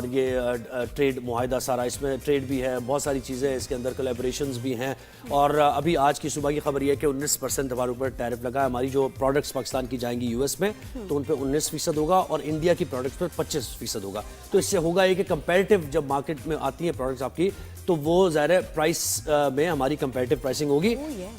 اور یہ ٹریڈ معاہدہ سارا، اس میں ٹریڈ بھی ہے، بہت ساری چیزیں اس کے اندر کولیبریشنز بھی ہیں. اور ابھی آج کی صبح کی خبر یہ ہے کہ 19% ہمارے اوپر ٹیرف لگا ہے. ہماری جو پروڈکٹس پاکستان کی جائیں گی یو ایس میں تو ان پہ 19% ہوگا اور انڈیا کی پروڈکٹس پہ 25% ہوگا. تو اس سے ہوگا یہ کہ کمپیریٹیو جب مارکیٹ میں آتی ہیں پروڈکٹس آپ کی تو وہ ظاہر پرائس میں ہماری کمپیریٹیو پرائسنگ ہوگی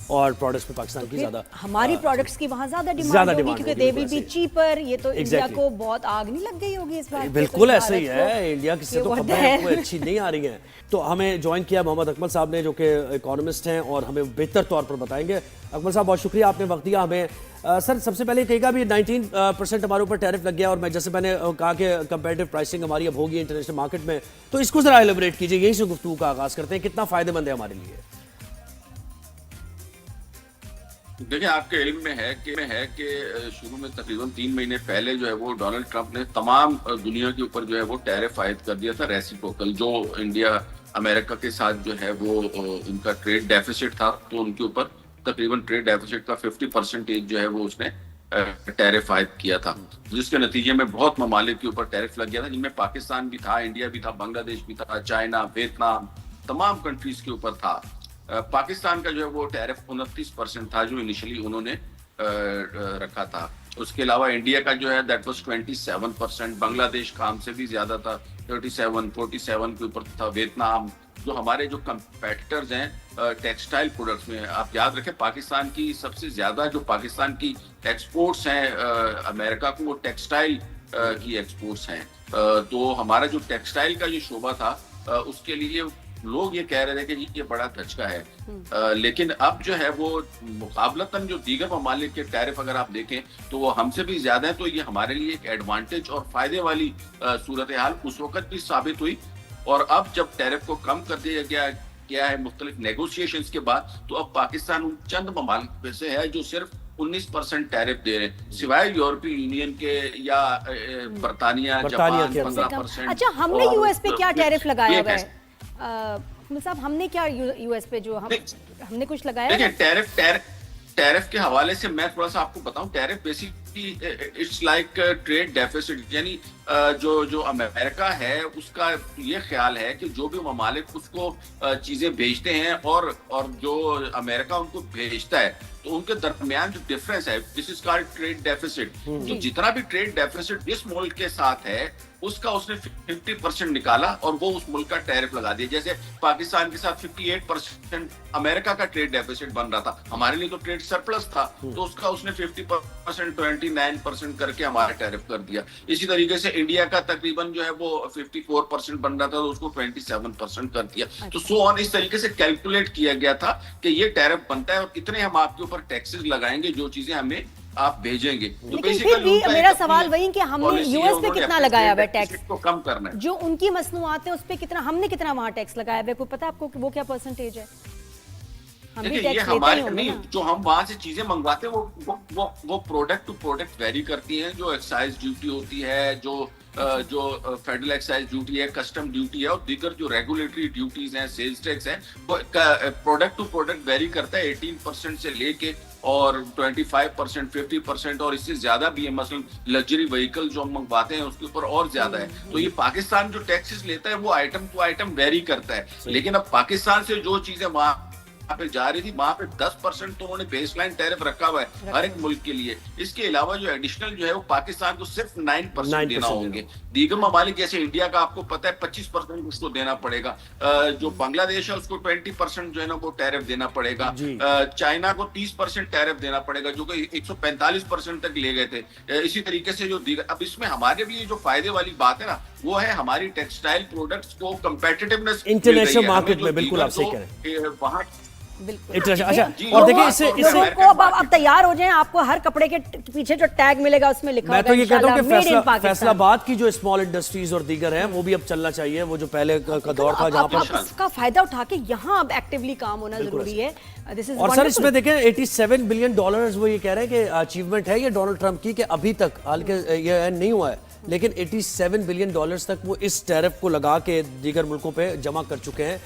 اور پروڈکٹس پہ پاکستان کی زیادہ ہماری پروڈکٹس کی وہاں زیادہ ڈیمانڈ ہوگی کیونکہ دے ول بی چیپر. یہ تو انڈیا کو بہت آگ نہیں لگ گئی ہوگی اس بات. بالکل ایسا ہی ہے، انڈیا کی سے تو خبریں کوئی اچھی نہیں آ رہی ہیں. تو ہمیں جوائن کیا محمد اکمل صاحب نے جو کہ اکانومسٹ ہیں اور ہمیں بہتر طور پر بتائیں گے. اکمل صاحب بہت شکریہ، آپ نے وقت دیا ہمیں. سر سب سے پہلے کہے گا بھی 19% ہمارے اوپر ٹیرف لگ گیا اور جیسے میں نے کہا کہ کمپیریٹیو پرائسنگ ہماری اب ہوگی انٹرنیشنل مارکیٹ میں، تو اس کو ذرا ایلیبریٹ کیجئے، یہیں سے گفتگو کا آغاز کرتے ہیں. کتنا فائدہ مند ہے ہمارے لیے؟ دیکھیں آپ کے علم میں ہے کہ شروع میں تقریباً 3 مہینے پہلے جو ہے وہ ڈونلڈ ٹرمپ نے تمام دنیا کے اوپر جو ہے وہ ٹیرف عائد کر دیا تھا ریسیپروکل. جو انڈیا امریکہ کے ساتھ جو ہے وہ ان کا ٹریڈ ڈیفیسٹ تھا تو ان کے اوپر تقریباً ٹریڈ ڈیفیسٹ کا 50% جو ہے وہ اس نے ٹیرف عائد کیا تھا، جس کے نتیجے میں بہت ممالک کے اوپر ٹیرف لگ گیا تھا، جن میں پاکستان بھی تھا، انڈیا بھی تھا، بنگلہ دیش بھی تھا، چائنا، ویتنام، تمام کنٹریز کے اوپر تھا. پاکستان کا جو ہے وہ ٹیرف 29% تھا جو انیشلی انہوں نے رکھا تھا. اس کے علاوہ انڈیا کا جو ہے دیٹ واز 27%، بنگلہ دیش کا ہم سے بھی زیادہ تھا 47 کے اوپر تھا. ویتنام، جو ہمارے جو کمپیٹیٹرز ہیں ٹیکسٹائل پروڈکٹس میں، آپ یاد رکھیں پاکستان کی سب سے زیادہ جو پاکستان کی ایکسپورٹس ہیں امریکہ کو، وہ ٹیکسٹائل کی ایکسپورٹس ہیں. تو ہمارا جو ٹیکسٹائل کا جو شعبہ تھا اس کے لیے لوگ یہ کہہ رہے تھے کہ یہ بڑا دھچکا ہے. لیکن اب جو ہے وہ مقابلتاً جو دیگر ممالک کے ٹیرف اگر آپ دیکھیں تو وہ ہم سے بھی زیادہ ہیں، تو یہ ہمارے لیے ایک ایڈوانٹیج اور فائدے والی صورتحال اس وقت بھی ثابت ہوئی. اور اب جب ٹیرف کو کم کر دیا گیا ہے مختلف نیگوشیشنز کے بعد، تو اب پاکستان ان چند ممالک میں سے ہے جو صرف 19% ٹیرف دے رہے ہیں، سوائے یورپی یونین کے یا برطانیہ، جاپان 15%. اچھا ہم نے یو ایس پہ کیا ٹیرف لگایا ہوا ہے صاحب؟ ہم نے کیا یو ایس پہ جو ہم نے کچھ لگایا؟ دیکھیں ٹیرف کے حوالے سے میں تھوڑا سا آپ کو بتاؤں. Tariff basically it's like trade deficit, یعنی جو امریکہ ہے اس کا یہ خیال ہے کہ جو بھی ممالک اس کو چیزیں بھیجتے ہیں اور جو امریکہ ان کو بھیجتا ہے تو ان کے درمیان جو ڈفرینس ہے دس از کالڈ ٹریڈ ڈیفیسٹ. تو جتنا بھی ٹریڈ ڈیفیسٹ جس ملک کے ساتھ ہے اس کا اس نے 50% نکالا اور وہ اس ملک کا ٹیرف لگا دیا. جیسے پاکستان کے ساتھ 58% امریکہ کا ٹریڈ ڈیفیسٹ بن رہا تھا، ہمارے لیے تو ٹریڈ سرپلس تھا، تو اس کا اس نے 50% 29% کر کے ہمارا ٹیرف کر دیا. اسی طریقے سے انڈیا کا تقریباً جو ہے وہ 54% بن رہا تھا تو اس کو 27% کر دیا. تو سو آن اس طریقے سے کیلکولیٹ کیا گیا تھا کہ یہ ٹیرف بنتا ہے اور اتنے ہم آپ کے اوپر ٹیکسز لگائیں گے جو چیزیں ہمیں آپ بھیجیں گے. لیکن پھر بھی میرا سوال وہی کہ ہم نے یو ایس پہ کتنا لگایا ہوا ہے ٹیکس کو کم کرنا ہے، جو ان کی مصنوعات ہیں اس پہ کتنا ہم نے کتنا وہاں ٹیکس لگایا ہوا ہے؟ کوئی پتہ آپ کو وہ کیا پرسنٹیج ہے؟ ہم بھی ٹیکس لیتے ہیں نہیں، جو ہم وہاں سے چیزیں منگواتے ہیں وہ پروڈکٹ ٹو پروڈکٹ ویری کرتی ہیں. جو ایکسائز ڈیوٹی ہوتی ہے، جو فیڈرل ایکسائز ڈیوٹی ہے، کسٹم ڈیوٹی ہے اور دیگر جو ریگولیٹری ڈیوٹیز ہیں، سیلز ٹیکس ہے، وہ پروڈکٹ ٹو پروڈکٹ ویری کرتا ہے 18% سے لے کے اور 25%، 50% اور اس سے زیادہ بھی ہے. مثلا لگژری وہیکل جو ہم منگواتے ہیں اس کے اوپر اور زیادہ ہے. تو یہ پاکستان جو ٹیکسز لیتا ہے وہ آئٹم ٹو آئٹم ویری کرتا ہے. لیکن اب پاکستان سے جو چیزیں وہاں پہ جا رہی تھی وہاں پہ 10% تو انہوں نے بیس لائن ٹیرف رکھا ہوا ہے ہر ایک ملک کے لیے. اس کے علاوہ جو ایڈیشنل جو ہے وہ پاکستان کو صرف 9% دینا ہوں گے. دیگر ممالک جیسے انڈیا کا آپ کو پتہ ہے 25% اس کو دینا پڑے گا. جو بنگلہ دیش ہے اس کو 20% جو ہے نا وہ ٹیرف دینا پڑے گا. چائنا کو 30% ٹیرف دینا پڑے گا جو کہ 145% تک لے گئے تھے. اسی طریقے سے جو دیگر، اب اس میں ہمارے بھی جو فائدے والی بات ہے نا وہ ہے ہماری ٹیکسٹائل پروڈکٹس کو کمپیٹیٹیونیس انٹرنیشنل مارکیٹ میں. بالکل آپ صحیح کہہ رہے ہیں وہاں. اچھا اور دیکھیں اس سے آپ تیار ہو جائیں، آپ کو ہر کپڑے کے پیچھے جو ٹیگ ملے گا اس میں لکھا ہوگا. میں تو یہ کہتا ہوں کہ فیصل آباد کی جو اسمال انڈسٹریز اور دیگر ہیں وہ بھی اب چلنا چاہیے. وہ جو پہلے کا دور تھا جہاں پر اس کا فائدہ اٹھا کے یہاں اب ایکٹیولی کام ہونا ضروری ہے. اور سر اس میں دیکھیں $87 بلین وہ یہ کہہ رہے ہیں کہ اچیومنٹ ہے یہ ڈونلڈ ٹرمپ کی کہ ابھی تک حالانکہ یہ نہیں ہوا ہے لیکن $87 بلین تک وہ اس ٹیرف کو لگا کے دیگر ملکوں پہ جمع کر چکے ہیں،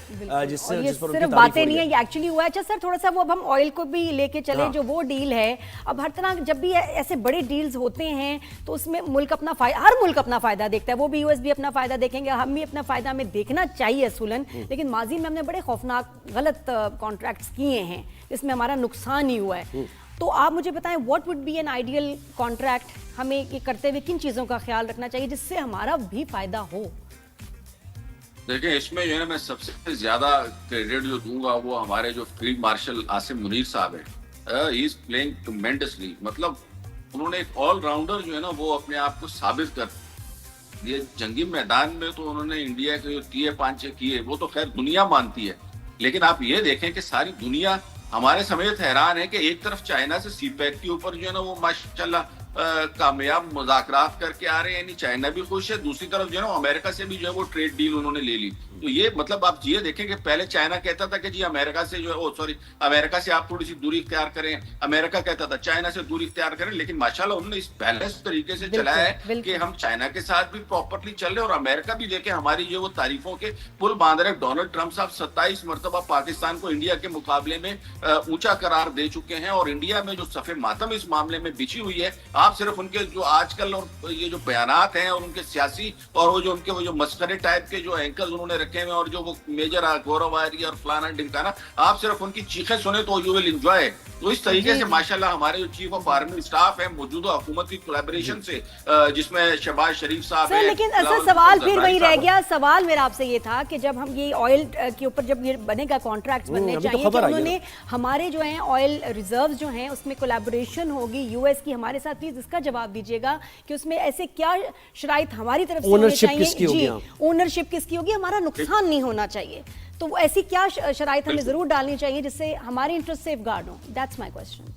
جس اور سے یہ جس پر ان کی صرف تعریف باتیں ہو نہیں رہی ہیں، یہ ایکچولی ہوا ہے. اچھا سر تھوڑا سا وہ اب ہم آئل کو بھی لے کے چلیں، جو وہ ڈیل ہے اب ہر طرح جب بھی ایسے بڑے ڈیلز ہوتے ہیں تو اس میں ملک اپنا ہر ملک اپنا فائدہ دیکھتا ہے. وہ بھی US بھی اپنا فائدہ دیکھیں گے، ہم بھی اپنا فائدہ ہمیں دیکھنا چاہیے اصولاً. لیکن ماضی میں ہم نے بڑے خوفناک غلط کانٹریکٹس کیے ہیں جس میں ہمارا نقصان ہی ہوا ہے. تو آپ مجھے بتائیں what would be an ideal contract, ہمیں یہ کرتے ہوئے کن چیزوں کا خیال رکھنا چاہیے جس سے ہمارا بھی فائدہ ہو؟ دیکھیں اس میں جو ہے نا میں سب سے زیادہ کریڈٹ جو دوں گا وہ ہمارے جو فیلڈ مارشل عاصم منیر صاحب ہیں. ہی از پلئنگ ٹریمنڈسلی، مطلب انہوں نے ایک آل راؤنڈر جو ہے نا وہ اپنے آپ کو ثابت کر یہ جنگی میدان میں. تو انہوں نے انڈیا کے جو تیے پانچے کیے وہ تو خیر دنیا مانتی ہے، لیکن آپ یہ دیکھیں کہ ساری دنیا ہمارے سمیت حیران ہے کہ ایک طرف چائنا سے سی پیک کے اوپر جو ہے نا وہ ماشاءاللہ کامیاب مذاکرات کر کے آ رہے ہیں، یعنی چائنا بھی خوش ہے. دوسری طرف جو ہے نا امریکہ سے بھی جو ہے وہ ٹریڈ ڈیل انہوں نے لے لی. تو یہ مطلب آپ یہ دیکھیں کہ پہلے چائنا کہتا تھا کہ جی امریکہ سے جو ہے امریکہ سے آپ تھوڑی سی دوری اختیار کریں، امریکہ کہتا تھا چائنا سے دوری اختیار کریں. لیکن ماشاءاللہ انہوں نے اس بیلنس طریقے سے چلایا ہے کہ ہم چائنا کے ساتھ بھی پراپرلی چل رہے اور امریکہ بھی دیکھیں ہماری جو وہ تعریفوں کے پل باندھ رہے. ڈونلڈ ٹرمپ صاحب 27 مرتبہ پاکستان کو انڈیا کے مقابلے میں اونچا قرار دے چکے ہیں، اور انڈیا میں جو صف ماتم اس معاملے میں بچھی ہوئی ہے. آپ صرف ان کے جو آج کل اور یہ جو بیانات ہیں اور ان کے سیاسی اور وہ جو ان کے وہ جو مسخرے ٹائپ کے جو اینکرز انہوں نے رکھے ہیں اور جو وہ میجر گورو واری اور فلانا ڈمکانا، آپ صرف ان کی چیخیں سنیں تو یو ول انجوائے. تو اس طریقے سے ماشاءاللہ ہمارے جو چیف آف آرمی اسٹاف ہے موجودہ حکومت کی کولیبریشن سے، جس میں شہباز شریف صاحب ہیں. لیکن اصل سوال پھر وہی رہ گیا، سوال میرا آپ سے یہ تھا کہ جب ہم یہ آئل کے اوپر جب یہ بنے گا کانٹریکٹس بننے چاہیے کہ انہوں نے ہمارے جو ہیں آئل ریزروز جو ہیں اس میں کولیبریشن ہوگی US کی ہمارے ساتھ. پلیز اس کا جواب دیجیے گا کہ اس میں ایسے کیا شرائط ہماری طرف سے ہونی چاہیے؟ جی اونرشپ کس کی ہوگی، ہمارا نقصان نہیں ہونا چاہیے. تو ایسی کیا شرائط ہمیں ضرور ڈالنی چاہیے جس سے ہماری انٹرسٹ سیف گارڈ ہوں؟ That's my question.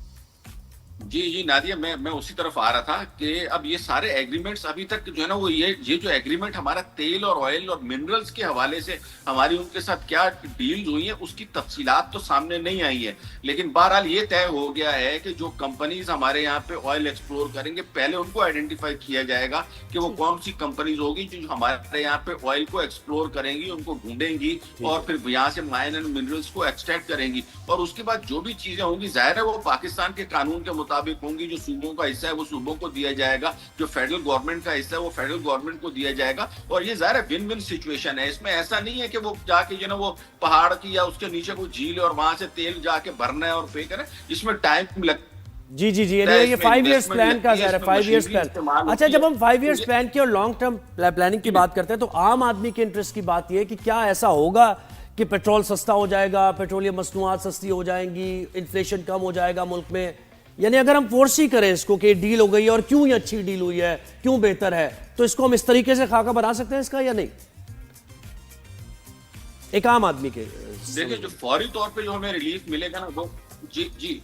جی نادیہ، میں اسی طرف آ رہا تھا کہ اب یہ سارے ایگریمنٹس ابھی تک جو ہے نا وہ یہ جو ایگریمنٹ ہمارا تیل اور آئل اور منرلز کے حوالے سے ہماری ان کے ساتھ کیا ڈیلز ہوئی ہیں اس کی تفصیلات تو سامنے نہیں آئی ہیں. لیکن بہرحال یہ طے ہو گیا ہے کہ جو کمپنیز ہمارے یہاں پہ آئل ایکسپلور کریں گے پہلے ان کو آئیڈینٹیفائی کیا جائے گا کہ وہ کون سی کمپنیز ہوگی جو ہمارے یہاں پہ آئل کو ایکسپلور کریں گی، ان کو ڈھونڈیں گی اور پھر یہاں سے مائن اینڈ منرلز کو ایکسٹریکٹ کریں گی. اور اس کے بعد جو بھی چیزیں ہوں گی ظاہر ہے وہ پاکستان کے قانون کے مطابق ہوں گی. جو صوبوں کا حصہ ہے وہ صوبوں کو دیا جائے گا، جو فیڈرل گورنمنٹ کا حصہ ہے وہ فیڈرل گورنمنٹ کو دیا جائے گا. اور یہ ظاہر ہے ون ون سچویشن ہے. اس میں ایسا نہیں ہے کہ وہ جا کے جو نا وہ پہاڑ کی یا اس کے نیچے کوئی جھیل ہے اور وہاں سے تیل جا کے بھرنا ہے اور پے کرنا. اس میں ٹائم لگ جی یہ 5 ایئرس پلان کا ظاہر ہے 5 ایئرس پلان. اچھا جب ہم 5 ایئرس پلان کی اور لانگ ٹرم پلاننگ کی بات کرتے ہیں تو عام آدمی کے انٹرسٹ کی بات یہ ہے کہ کیا ایسا ہوگا کہ پیٹرول سستا ہو جائے گا، پیٹرولیم مصنوعات سستی ہو جائیں گی، انفلیشن کم ہو جائے گا ملک میں؟ یعنی اگر ہم فورسی کریں اس کو کہ ڈیل ہو گئی ہے اور کیوں یہ اچھی ڈیل ہوئی ہے، کیوں بہتر ہے، تو اس کو ہم اس طریقے سے خاکہ بنا سکتے ہیں اس کا یا نہیں ایک عام آدمی کے؟ دیکھیں جو فوری طور پہ جو ہمیں ریلیف ملے گا نا وہ جی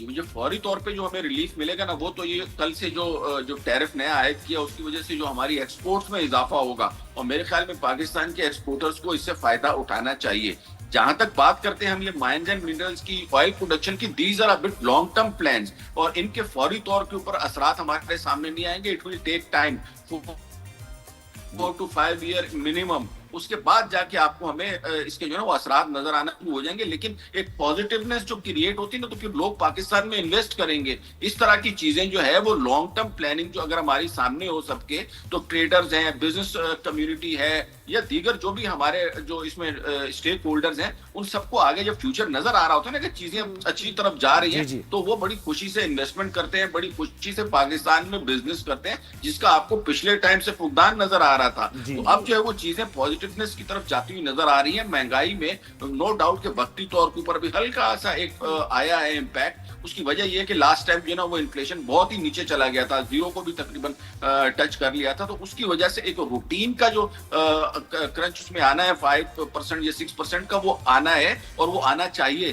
جو فوری طور پہ جو ہمیں ریلیف ملے گا نا وہ تو یہ کل سے جو ٹیرف نیا عائد کیا اس کی وجہ سے جو ہماری ایکسپورٹس میں اضافہ ہوگا، اور میرے خیال میں پاکستان کے ایکسپورٹرز کو اس سے فائدہ اٹھانا چاہیے. جہاں تک بات کرتے ہیں ہم یہ مائنز اینڈ منرلز کی آئل پروڈکشن کی، these are but long term plans, اور ان کے فوری طور کے اوپر اثرات ہمارے سامنے نہیں آئیں گے. It will take time 4 to 5 year minimum. اس کے بعد جا کے آپ کو ہمیں اس کے جو ہے نا وہ اثرات نظر آنا شروع ہو جائیں گے. لیکن ایک پازیٹیونیس جو کریٹ ہوتی ہے نا تو پھر لوگ پاکستان میں انویسٹ کریں گے. اس طرح کی چیزیں جو ہے وہ لانگ ٹرم پلاننگ جو اگر ہماری سامنے ہو سب کے، تو ٹریڈرز ہیں، بزنس کمیونٹی ہے یا دیگر جو بھی ہمارے جو اس میں اسٹیک ہولڈرز ہیں، ان سب کو آگے جب فیوچر نظر آ رہا ہوتا ہے نا کہ چیزیں اچھی طرف جا رہی ہیں تو وہ بڑی خوشی سے انویسٹمنٹ کرتے ہیں، بڑی خوشی سے پاکستان میں بزنس کرتے ہیں، جس کا آپ کو پچھلے ٹائم سے فقدان نظر آ رہا تھا. تو اب جو ہے وہ چیزیں پازیٹیونیس کی طرف جاتی ہوئی نظر آ رہی ہیں. مہنگائی میں نو ڈاؤٹ کہ وقتی طور کے اوپر بھی ہلکا سا ایک آیا ہے امپیکٹ. اس کی وجہ یہ ہے کہ لاسٹ ٹائم جو ہے نا وہ انفلیشن بہت ہی نیچے چلا گیا تھا، 0 کو بھی تقریباً ٹچ کر لیا تھا. تو اس کی وجہ سے ایک روٹین کا جو کرنچ اس میں آنا ہے 5% یا 6% کا وہ آنا ہے اور وہ آنا چاہیے.